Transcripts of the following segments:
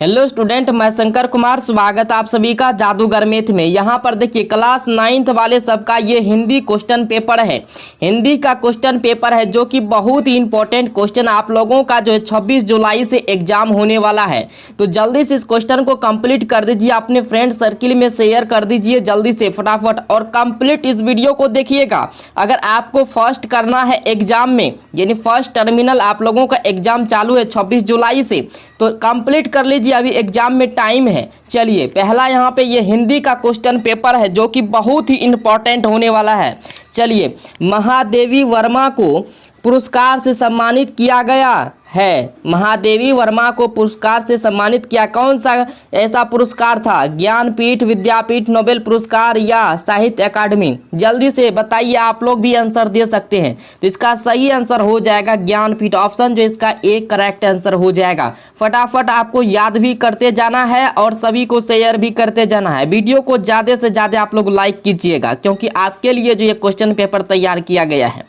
Hello student, मैं शंकर कुमार। स्वागत आप सभी का जादूगर मैथ में। यहाँ पर देखिए क्लास 9th वाले सबका ये हिंदी क्वेश्चन पेपर है। हिंदी का क्वेश्चन पेपर है जो कि बहुत ही इंपॉर्टेंट क्वेश्चन आप लोगों का जो है 26 जुलाई से एग्जाम होने वाला है। तो जल्दी से इस क्वेश्चन को कंप्लीट कर दीजिए, अपने फ्रेंड सर्किल में शेयर कर दीजिए जल्दी से फटाफट, और कंप्लीट इस वीडियो को देखिएगा। अगर आपको फर्स्ट करना है एग्जाम में, यानी फर्स्ट टर्मिनल आप लोगों का एग्जाम चालू है 26 जुलाई से, तो कंप्लीट कर लीजिए, अभी एग्जाम में टाइम है। चलिए पहला यहाँ पे ये हिंदी का क्वेश्चन पेपर है जो कि बहुत ही इंपॉर्टेंट होने वाला है। चलिए, महादेवी वर्मा को पुरस्कार से सम्मानित किया गया है। महादेवी वर्मा को पुरस्कार से सम्मानित किया, कौन सा ऐसा पुरस्कार था? ज्ञानपीठ, विद्यापीठ, नोबेल पुरस्कार या साहित्य अकादमी? जल्दी से बताइए, आप लोग भी आंसर दे सकते हैं। तो इसका सही आंसर हो जाएगा ज्ञानपीठ, ऑप्शन जो इसका एक करेक्ट आंसर हो जाएगा। फटाफट आपको याद भी करते जाना है और सभी को शेयर भी करते जाना है। वीडियो को ज़्यादा से ज़्यादा आप लोग लाइक कीजिएगा, क्योंकि आपके लिए जो ये क्वेश्चन पेपर तैयार किया गया है।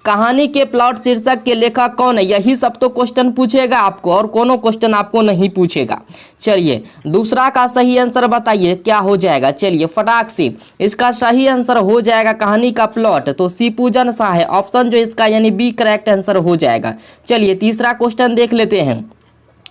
कहानी के प्लॉट शीर्षक के लेखक कौन है? यही सब तो क्वेश्चन पूछेगा आपको, और कोनो क्वेश्चन आपको नहीं पूछेगा। चलिए दूसरा का सही आंसर बताइए क्या हो जाएगा। चलिए फटाक से इसका सही आंसर हो जाएगा कहानी का प्लॉट, तो शिवपूजन शाह है, ऑप्शन जो इसका यानी बी करेक्ट आंसर हो जाएगा। चलिए तीसरा क्वेश्चन देख लेते हैं।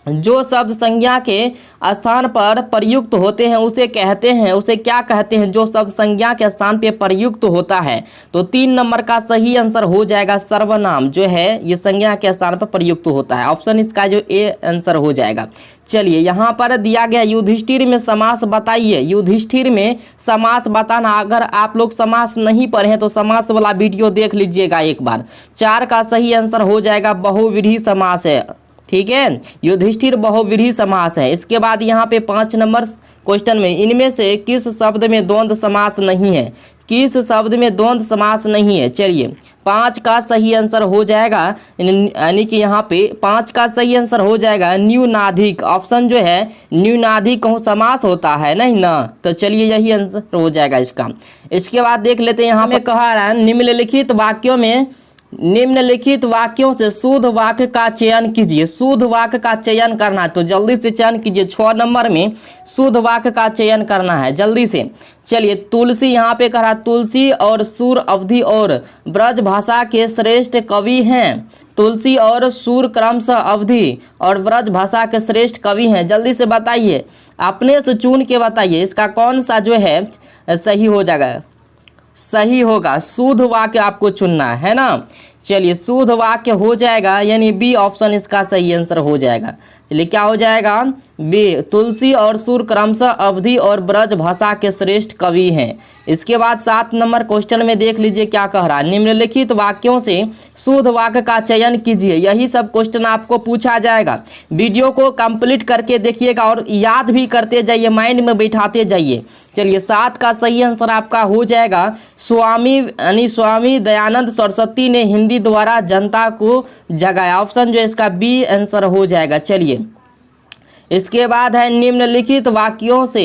जो शब्द संज्ञा के स्थान पर प्रयुक्त होते हैं उसे क्या कहते हैं? जो शब्द संज्ञा के स्थान पे प्रयुक्त होता है, तो 3 नंबर का सही आंसर हो जाएगा सर्वनाम, जो है ये संज्ञा के स्थान पर प्रयुक्त होता है। ऑप्शन इसका जो ए आंसर हो जाएगा। चलिए यहाँ पर दिया गया युधिष्ठिर में समास बताइए। युधिष्ठिर में समास बताना, अगर आप लोग समास नहीं पढ़े हैं तो समास वाला वीडियो देख लीजिएगा एक बार। 4 का सही आंसर हो जाएगा बहुव्रीहि समास है, ठीक है, युधिष्ठिर बहुव्रीहि समास है। इसके बाद यहाँ पे 5 नंबर क्वेश्चन में इनमें से किस शब्द में द्वंद्व समास नहीं है? किस शब्द में द्वंद्व समास नहीं है? चलिए 5 का सही आंसर हो जाएगा, यानी कि यहाँ पे 5 का सही आंसर हो जाएगा न्यूनाधिक, ऑप्शन जो है न्यूनाधिक कहूँ समास होता है नहीं ना, तो चलिए यही आंसर हो जाएगा इसका। इसके बाद देख लेते हैं, यहाँ पे कहा रहा है निम्नलिखित वाक्यों से शुद्ध वाक्य का चयन कीजिए। शुद्ध वाक्य का चयन करना है, तो जल्दी से चयन कीजिए। 6 नंबर में शुद्ध वाक्य का चयन करना है जल्दी से। चलिए तुलसी, यहाँ पे कहा तुलसी और सूर अवधि और ब्रज भाषा के श्रेष्ठ कवि हैं। तुलसी और सूर क्रमशः अवधि और ब्रज भाषा के श्रेष्ठ कवि हैं। जल्दी से बताइए, अपने से चुन के बताइए इसका कौन सा जो है सही हो जाएगा। सही होगा, शुद्ध वाक्य आपको चुनना है ना। चलिए शुद्ध वाक्य हो जाएगा, यानी बी ऑप्शन इसका सही आंसर हो जाएगा। चलिए क्या हो जाएगा? बी, तुलसी और सूर क्रमशः अवधि और ब्रज भाषा के श्रेष्ठ कवि हैं। इसके बाद 7 नंबर क्वेश्चन में देख लीजिए क्या कह रहा है। निम्नलिखित वाक्यों से शुद्ध वाक्य का चयन कीजिए। यही सब क्वेश्चन आपको पूछा जाएगा। वीडियो को कंप्लीट करके देखिएगा और याद भी करते जाइए, माइंड में बैठाते जाइए। चलिए 7 का सही आंसर आपका हो जाएगा स्वामी दयानंद सरस्वती ने हिंदी द्वारा जनता को जगाया। ऑप्शन जो इसका बी आंसर हो जाएगा। चलिए इसके बाद है निम्नलिखित वाक्यों से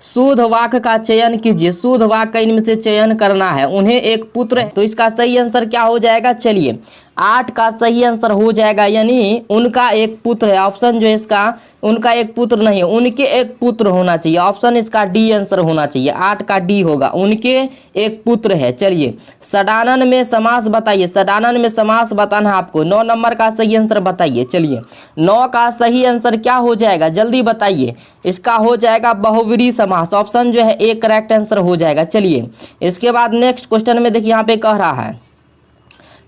शुद्ध वाक्य का चयन कीजिए। शुद्ध वाक्य इनमें से चयन करना है। उन्हें एक पुत्र है, तो इसका सही आंसर क्या हो जाएगा? चलिए 8 का सही आंसर हो जाएगा, यानी उनका एक पुत्र है। ऑप्शन जो है इसका उनका एक पुत्र नहीं, उनके एक पुत्र होना चाहिए। ऑप्शन इसका डी आंसर होना चाहिए, 8 का डी होगा, उनके एक पुत्र है। चलिए षडानन में समास बताइए। षडानन में समास बताना है आपको। 9 नंबर का सही आंसर बताइए। चलिए 9 का सही आंसर क्या हो जाएगा? जल्दी बताइए। इसका हो जाएगा बहुव्रीहि समास, ऑप्शन जो है एक करेक्ट आंसर हो जाएगा। चलिए इसके बाद नेक्स्ट क्वेश्चन में देखिए यहाँ पे कह रहा है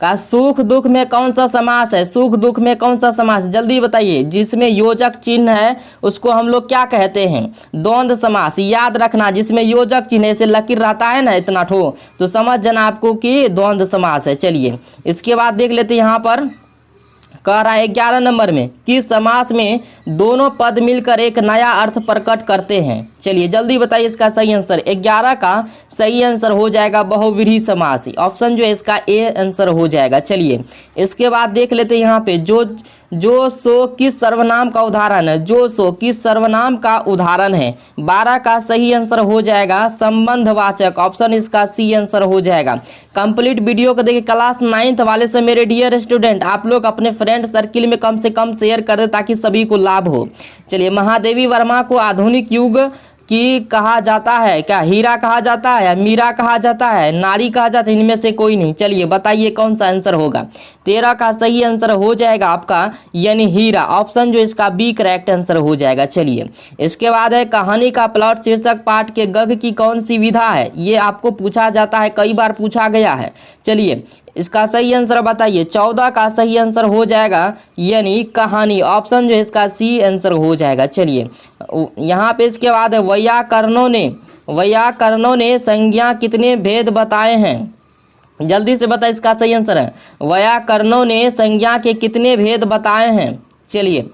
का सुख दुख में कौन सा समास है? सुख दुख में कौन सा समास? जल्दी बताइए। जिसमें योजक चिन्ह है उसको हम लोग क्या कहते हैं? द्वंद्व समास। याद रखना, जिसमें योजक चिन्ह ऐसे लकीर रहता है ना इतना ठो, तो समझ जाना आपको कि द्वंद्व समास है। चलिए इसके बाद देख लेते हैं, यहाँ पर कह रहा है 11 नंबर में कि समास में दोनों पद मिलकर एक नया अर्थ प्रकट करते हैं। चलिए जल्दी बताइए इसका सही आंसर। 11 का सही आंसर हो जाएगा बहुव्रीहि समास, ऑप्शन जो है इसका ए आंसर हो जाएगा। चलिए इसके बाद देख लेते हैं यहाँ पे जो सो किस सर्वनाम का उदाहरण है? जो सो किस सर्वनाम का उदाहरण है? 12 का सही आंसर हो जाएगा संबंधवाचक, ऑप्शन इसका सी आंसर हो जाएगा। कंप्लीट वीडियो को देखिए। क्लास 9th वाले से मेरे डियर स्टूडेंट, आप लोग अपने फ्रेंड सर्किल में कम से कम शेयर कर दे ताकि सभी को लाभ हो। चलिए, महादेवी वर्मा को आधुनिक युग की कहा जाता है, क्या हीरा कहा जाता है, मीरा कहा जाता है, नारी कहा जाता है, इनमें से कोई नहीं। चलिए बताइए कौन सा आंसर होगा। 13 का सही आंसर हो जाएगा आपका यानी हीरा, ऑप्शन जो इसका बी करेक्ट आंसर हो जाएगा। चलिए, इसके बाद है कहानी का प्लॉट शीर्षक पाठ के गग की कौन सी विधा है, ये आपको पूछा जाता है, कई बार पूछा गया है। चलिए, इसका सही आंसर बताइए। 14 का सही आंसर हो जाएगा यानी कहानी, ऑप्शन जो है इसका सी आंसर हो जाएगा। चलिए, यहाँ पे इसके बाद है वैयाकरणों ने संज्ञा कितने भेद बताए हैं, जल्दी से बताइए इसका सही आंसर है। वैयाकरणों ने संज्ञा के कितने भेद बताए हैं। चलिए,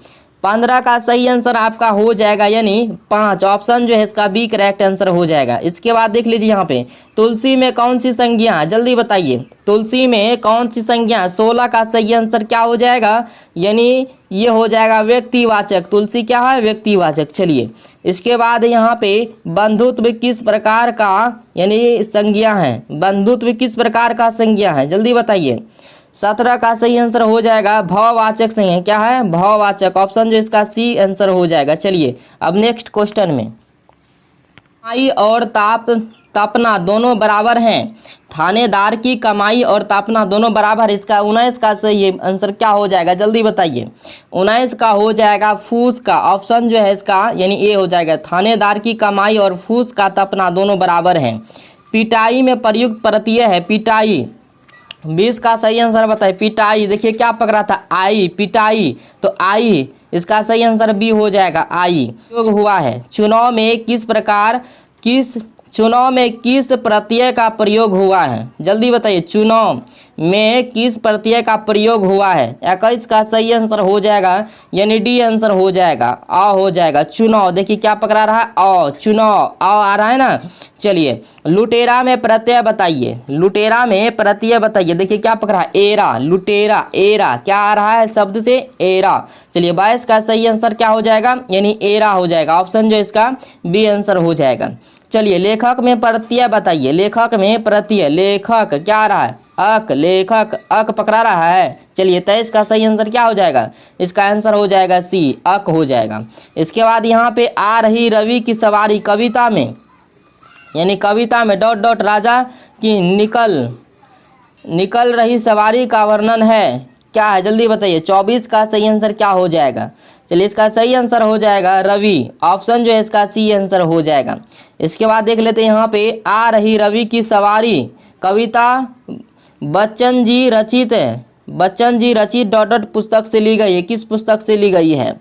15 का सही आंसर आपका हो जाएगा यानी 5, ऑप्शन जो है इसका बी करेक्ट आंसर हो जाएगा। इसके बाद देख लीजिए यहाँ पे तुलसी में कौन सी संज्ञा है, जल्दी बताइए तुलसी में कौन सी संज्ञा। 16 का सही आंसर क्या हो जाएगा यानी ये हो जाएगा व्यक्तिवाचक, तुलसी क्या है व्यक्तिवाचक। चलिए, इसके बाद यहाँ पे बंधुत्व किस प्रकार का यानी संज्ञा है, बंधुत्व किस प्रकार का संज्ञा है, जल्दी बताइए। 17 का सही आंसर हो जाएगा भाववाचक संज्ञा, क्या है भाववाचक, ऑप्शन जो इसका सी आंसर हो जाएगा। चलिए, अब नेक्स्ट क्वेश्चन में कमाई और तापना दोनों बराबर हैं, थानेदार की कमाई और तापना दोनों बराबर, इसका 19 का सही आंसर क्या हो जाएगा, जल्दी बताइए। 19 का हो जाएगा फूस का, ऑप्शन जो है इसका यानी ए हो जाएगा। थानेदार की कमाई और फूस का तापना दोनों बराबर हैं। पिटाई में प्रयुक्त प्रत्यय है पिटाई, 20 का सही आंसर बताइए। पिटाई, देखिए क्या पकड़ा था आई, पिटाई, तो आई इसका सही आंसर बी हो जाएगा आई। प्रयोग हुआ है चुनाव में किस प्रत्यय का प्रयोग हुआ है, जल्दी बताइए। चुनाव में किस प्रत्यय का प्रयोग हुआ है। 21 का सही आंसर हो जाएगा यानी डी आंसर हो जाएगा, आ हो जाएगा। चुनाव, देखिए क्या पकड़ा रहा है आ, चुनाव आ आ रहा है ना। चलिए, लुटेरा में प्रत्यय बताइए, लुटेरा में प्रत्यय बताइए, देखिए क्या पकड़ा है एरा, लुटेरा एरा, क्या आ रहा है शब्द से एरा। चलिए, 22 का सही आंसर क्या हो जाएगा यानी एरा हो जाएगा, ऑप्शन जो इसका बी आंसर हो जाएगा। चलिए, लेखक में प्रत्यय बताइए, लेखक में प्रत्यय, लेखक क्या आ रहा है अक, लेखक अक पकड़ा रहा है। चलिए, 23 का सही आंसर क्या हो जाएगा, इसका आंसर हो जाएगा सी अक हो जाएगा। इसके बाद यहाँ पे आ रही रवि की सवारी, कविता में यानी कविता में डॉट डॉट राजा की निकल रही सवारी का वर्णन है, क्या है जल्दी बताइए। 24 का सही आंसर क्या हो जाएगा। चलिए, इसका सही आंसर हो जाएगा रवि, ऑप्शन जो है इसका सी आंसर हो जाएगा। इसके बाद देख लेते हैं यहाँ पे आ रही रवि की सवारी, कविता बच्चन जी रचित डॉट डॉट पुस्तक से ली गई है, किस पुस्तक से ली गई है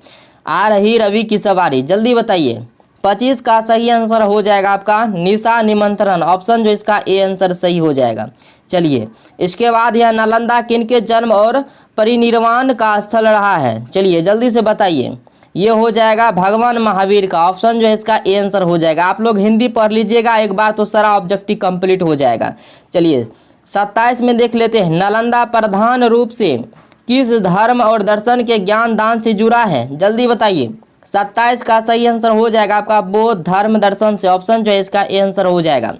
आ रही रवि की सवारी, जल्दी बताइए। 25 का सही आंसर हो जाएगा आपका निशा निमंत्रण, ऑप्शन जो इसका ए आंसर सही हो जाएगा। चलिए, इसके बाद यह नालंदा किनके जन्म और परिनिर्वाण का स्थल रहा है, चलिए जल्दी से बताइए। ये हो जाएगा भगवान महावीर का, ऑप्शन जो है इसका ए आंसर हो जाएगा। आप लोग हिंदी पढ़ लीजिएगा एक बार तो सारा ऑब्जेक्टिव कंप्लीट हो जाएगा। चलिए, 27 में देख लेते हैं नालंदा प्रधान रूप से किस धर्म और दर्शन के ज्ञान दान से जुड़ा है, जल्दी बताइए। 27 का सही आंसर हो जाएगा आपका बौद्ध धर्म दर्शन से, ऑप्शन जो है इसका ए आंसर हो जाएगा।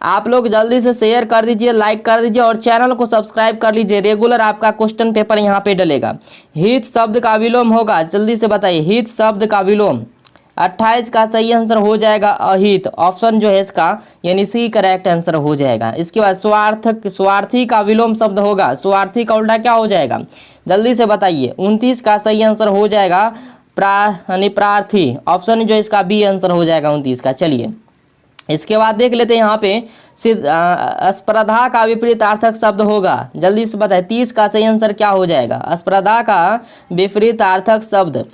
आप लोग जल्दी से शेयर कर दीजिए, लाइक कर दीजिए और चैनल को सब्सक्राइब कर लीजिए, रेगुलर आपका क्वेश्चन पेपर यहाँ पे डलेगा। हित शब्द का विलोम होगा, जल्दी से बताइए हित शब्द का विलोम। 28 का सही आंसर हो जाएगा अहित, ऑप्शन जो है इसका यानी सी करेक्ट आंसर हो जाएगा। इसके बाद स्वार्थी का विलोम शब्द होगा, स्वार्थी का उल्टा क्या हो जाएगा जल्दी से बताइए। 29 का सही आंसर हो जाएगा प्रार्थी, ऑप्शन जो इसका बी आंसर हो जाएगा 29 का। चलिए, इसके बाद देख लेते हैं यहाँ पे स्पर्धा का विपरीतार्थक शब्द होगा, जल्दी से बताएं। 30 का सही आंसर क्या हो जाएगा स्पर्धा का विपरीतार्थक शब्द।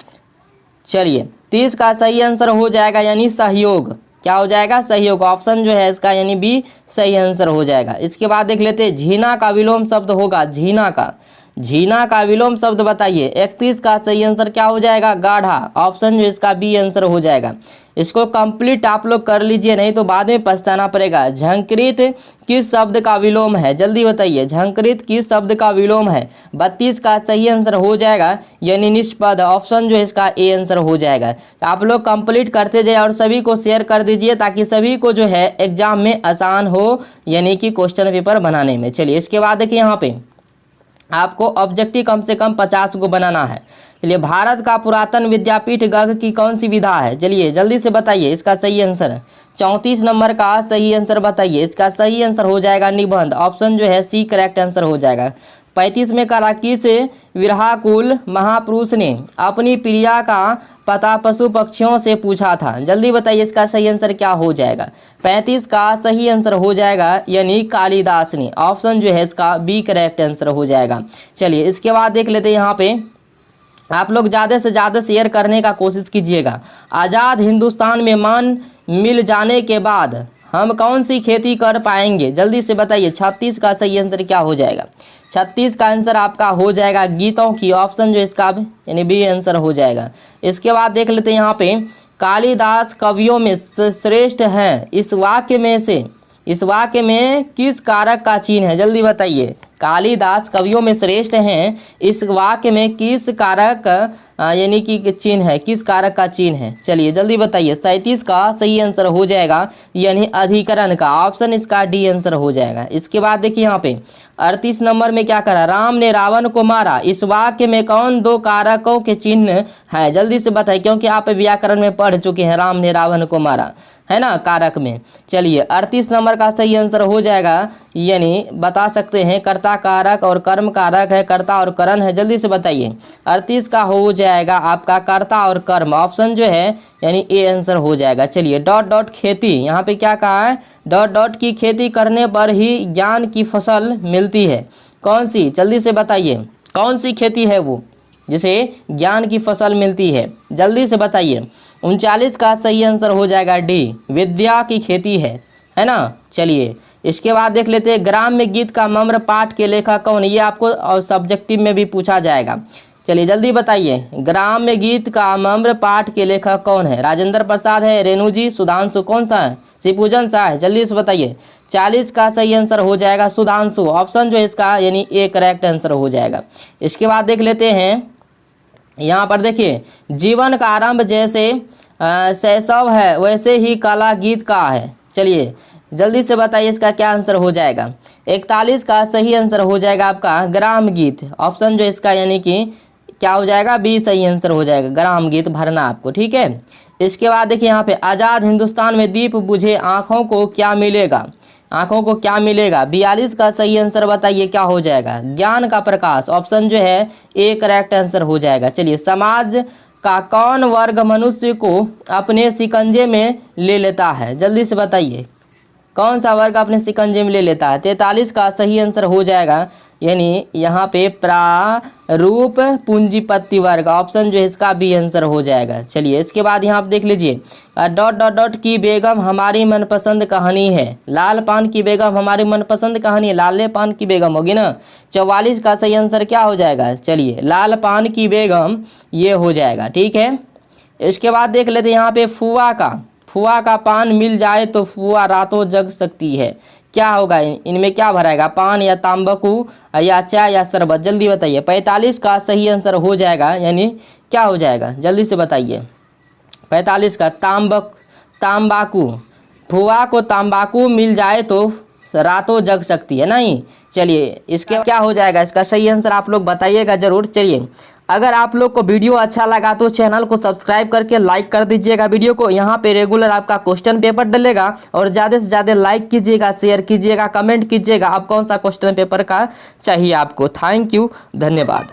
चलिए, 30 का सही आंसर हो जाएगा यानी सहयोग, क्या हो जाएगा सहयोग, ऑप्शन जो है इसका यानी बी सही आंसर हो जाएगा। इसके बाद देख लेते हैं झीना का विलोम शब्द होगा, झीना का विलोम शब्द बताइए। 31 का सही आंसर क्या हो जाएगा गाढ़ा, ऑप्शन जो इसका बी आंसर हो जाएगा। इसको कंप्लीट आप लोग कर लीजिए नहीं तो बाद में पछताना पड़ेगा। झंकृत किस शब्द का विलोम है, जल्दी बताइए झंकृत किस शब्द का विलोम है। 32 का सही आंसर हो जाएगा यानी निष्पद, ऑप्शन जो है इसका ए आंसर हो जाएगा। तो आप लोग कंप्लीट करते जाए और सभी को शेयर कर दीजिए ताकि सभी को जो है एग्जाम में आसान हो यानी कि क्वेश्चन पेपर बनाने में। चलिए, इसके बाद देखिए यहाँ पे आपको ऑब्जेक्टिव कम से कम 50 को बनाना है। चलिए, भारत का पुरातन विद्यापीठ गग की कौन सी विधा है? चलिए जल्दी से बताइए इसका सही आंसर है। 34 नंबर का सही आंसर बताइए। इसका सही आंसर हो जाएगा निबंध, ऑप्शन जो है सी करेक्ट आंसर हो जाएगा। 35 में कहा किस विरहाकुल महापुरुष ने अपनी प्रिया का पता पशु पक्षियों से पूछा था? जल्दी बताइए इसका सही आंसर क्या हो जाएगा। 35 का सही आंसर हो जाएगा यानी कालिदास ने, ऑप्शन जो है इसका बी करेक्ट आंसर हो जाएगा। चलिए इसके बाद देख लेते हैं यहाँ पे, आप लोग ज़्यादा से ज़्यादा शेयर करने का कोशिश कीजिएगा। आज़ाद हिंदुस्तान में मान मिल जाने के बाद हम कौन सी खेती कर पाएंगे? जल्दी से बताइए 36 का सही आंसर क्या हो जाएगा। 36 का आंसर आपका हो जाएगा गीतों की, ऑप्शन जो इसका यानी बी आंसर हो जाएगा। इसके बाद देख लेते हैं यहाँ पे, कालिदास कवियों में श्रेष्ठ हैं इस वाक्य में किस कारक का चिन्ह है? जल्दी बताइए, कालिदास कवियों में श्रेष्ठ हैं इस वाक्य में किस कारक यानी कि चिन्ह है, किस कारक का चिन्ह है? चलिए जल्दी बताइए। 37 का सही आंसर हो जाएगा यानी अधिकरण का, ऑप्शन इसका डी आंसर हो जाएगा। इसके बाद देखिए यहाँ पे 38 नंबर में क्या करा, राम ने रावण को मारा इस वाक्य में कौन दो कारकों के चिन्ह है? जल्दी से बताइए, क्योंकि आप व्याकरण में पढ़ चुके हैं राम ने रावण को मारा, है ना, कारक में। चलिए 38 नंबर का सही आंसर हो जाएगा यानी बता सकते हैं कर्ता कारक और कर्म कारक है, कर्ता और करण है। जल्दी से बताइए 38 का हो जाएगा आपका कर्ता और कर्म, ऑप्शन जो है यानी ए आंसर हो जाएगा। चलिए डॉट डॉट खेती, यहाँ पे क्या कहा है, डॉट डॉट की खेती करने पर ही ज्ञान की फसल मिलती है। कौन सी? जल्दी से बताइए कौन सी खेती है वो जिसे ज्ञान की फसल मिलती है? जल्दी से बताइए। 39 का सही आंसर हो जाएगा डी, विद्या की खेती है ना। चलिए इसके बाद देख लेते हैं, ग्राम्य गीत का मम्र पाठ के लेखक कौन? ये आपको सब्जेक्टिव में भी पूछा जाएगा। चलिए जल्दी बताइए, ग्राम्य गीत का मम्र पाठ के लेखक कौन है? राजेंद्र प्रसाद है, रेणु जी, सुधांशु, कौन सा है? शिवपूजन शाह है। जल्दी से बताइए। 40 का सही आंसर हो जाएगा सुधांशु, ऑप्शन जो है इसका यानी ए करेक्ट आंसर हो जाएगा। इसके बाद देख लेते हैं यहाँ पर, देखिए जीवन का आरंभ जैसे शैशव है वैसे ही कला गीत का है। चलिए जल्दी से बताइए इसका क्या आंसर हो जाएगा। 41 का सही आंसर हो जाएगा आपका ग्राम गीत, ऑप्शन जो इसका यानी कि क्या हो जाएगा, बी सही आंसर हो जाएगा। ग्राम गीत भरना आपको, ठीक है। इसके बाद देखिए यहाँ पे, आज़ाद हिंदुस्तान में दीप बुझे आँखों को क्या मिलेगा? आँखों को क्या मिलेगा? 42 का सही आंसर बताइए क्या हो जाएगा। ज्ञान का प्रकाश, ऑप्शन जो है ए करेक्ट आंसर हो जाएगा। चलिए, समाज का कौन वर्ग मनुष्य को अपने शिकंजे में ले लेता है? जल्दी से बताइए कौन सा वर्ग अपने शिकंजे में ले लेता है? 43 का सही आंसर हो जाएगा यानी यहाँ पे प्रारूप पूंजीपति वर्ग, ऑप्शन जो है इसका बी आंसर हो जाएगा। चलिए इसके बाद यहाँ आप देख लीजिए, डॉट डॉट डॉट की बेगम हमारी मनपसंद कहानी है। लाल पान की बेगम हमारी मनपसंद कहानी है, लाले पान की बेगम होगी ना। 44 का सही आंसर क्या हो जाएगा? चलिए लाल पान की बेगम ये हो जाएगा, ठीक है। इसके बाद देख लेते हैं यहाँ पे, फुआ का पान मिल जाए तो फुआ रातों जग सकती है। क्या होगा इनमें, क्या भराएगा, पान या तंबाकू या चाय या शरबत? जल्दी बताइए। 45 का सही आंसर हो जाएगा यानी क्या हो जाएगा? जल्दी से बताइए। 45 का तंबाकू, फुआ को तंबाकू मिल जाए तो रातों जग सकती है, नहीं। चलिए इसके क्या हो जाएगा, इसका सही आंसर आप लोग बताइएगा जरूर। चलिए अगर आप लोग को वीडियो अच्छा लगा तो चैनल को सब्सक्राइब करके लाइक कर दीजिएगा वीडियो को। यहाँ पे रेगुलर आपका क्वेश्चन पेपर डलेगा और ज़्यादा से ज़्यादा लाइक कीजिएगा, शेयर कीजिएगा, कमेंट कीजिएगा आप कौन सा क्वेश्चन पेपर का चाहिए आपको। थैंक यू, धन्यवाद।